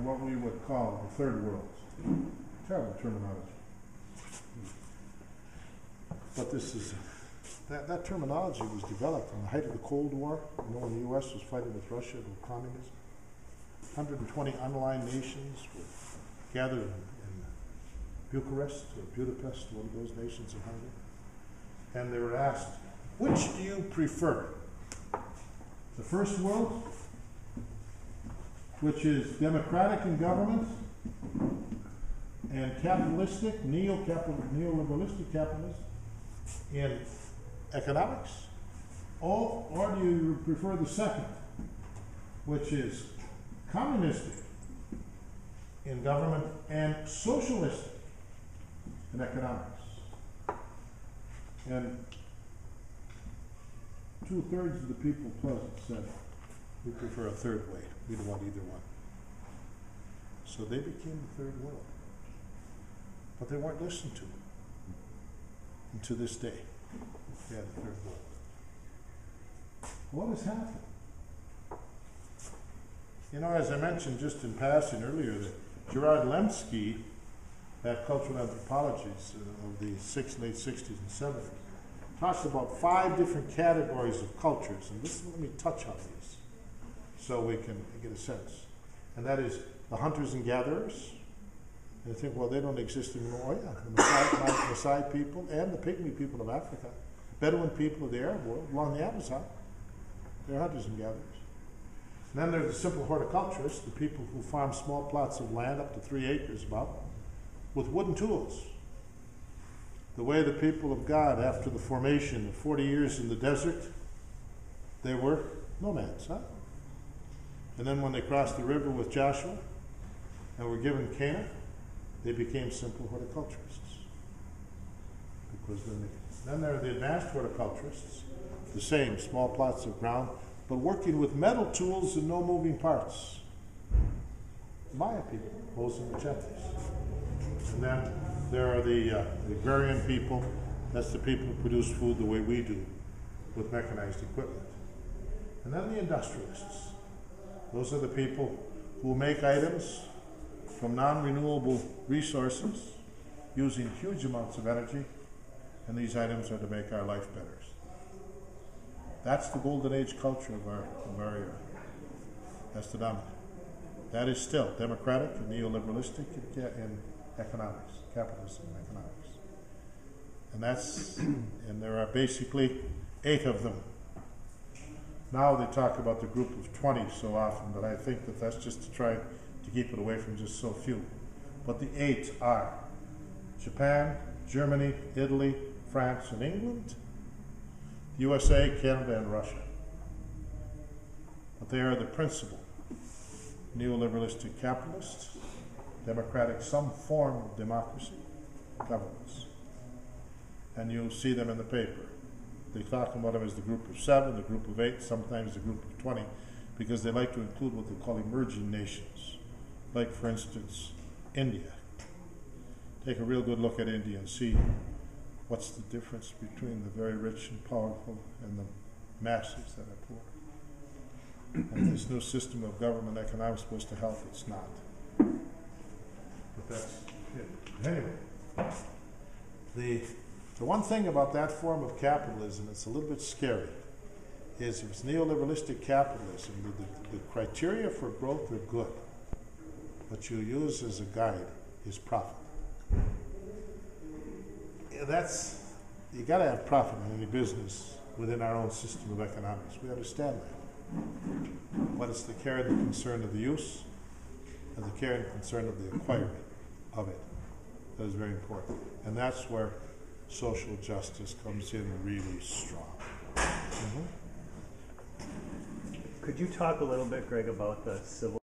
in what we would call the third world. Terrible terminology. But this is, that terminology was developed in the height of the Cold War, when the U.S. was fighting with Russia over communism. 120 unaligned nations were gathered in Bucharest, or Budapest, one of those nations in Hungary. And they were asked, which do you prefer? The first world, which is democratic in government and capitalistic, neoliberalistic capitalism in economics, or do you prefer the second, which is communistic in government and socialistic in economics? And 2/3 of the people present said, we prefer a third way. We don't want either one. So they became the third world. But they weren't listened to. And to this day, they are the third world. What has happened? You know, as I mentioned just in passing earlier, that Gerard Lemsky, that cultural anthropologist of the late 60s and 70s, talks about 5 different categories of cultures. And let me touch on these so we can get a sense. And that is the hunters and gatherers. And I think, well, they don't exist anymore. Oh, yeah. The Maasai people and the Pygmy people of Africa, Bedouin people of the Arab world along the Amazon, they're hunters and gatherers. And then there's the simple horticulturists, the people who farm small plots of land up to 3 acres about, with wooden tools. The way the people of God, after the formation of 40 years in the desert, they were nomads, huh? And then when they crossed the river with Joshua and were given Canaan, they became simple horticulturists. Because then there are the advanced horticulturists, the same, small plots of ground, but working with metal tools and no moving parts. Maya people, hoes and machetes. And then there are the agrarian people. That's the people who produce food the way we do, with mechanized equipment. And then the industrialists. Those are the people who make items from non-renewable resources using huge amounts of energy, and these items are to make our life better. That's the golden age culture of our era. That's the dominant. That is still democratic and neoliberalistic in economics, capitalism and economics. And there are basically 8 of them. Now they talk about the group of 20 so often, but I think that that's just to try to keep it away from just so few. But the 8 are Japan, Germany, Italy, France, and England, USA, Canada, and Russia. But they are the principal neoliberalistic capitalists, democratic, some form of democracy, governments. And you'll see them in the paper. They talk about them as the group of 7, the group of 8, sometimes the group of 20, because they like to include what they call emerging nations. Like, for instance, India. Take a real good look at India and see what's the difference between the very rich and powerful and the masses that are poor. And this new system of government economics is supposed to help. It's not. But that's it. Anyway, the one thing about that form of capitalism that's a little bit scary is if it's neoliberalistic capitalism, the criteria for growth are good. What you use as a guide is profit. You got to have profit in any business within our own system of economics. We understand that. But it's the care and the concern of the use and the care and concern of the acquirement of it that is very important. And that's where social justice comes in really strong. Could you talk a little bit, Greg, about the civil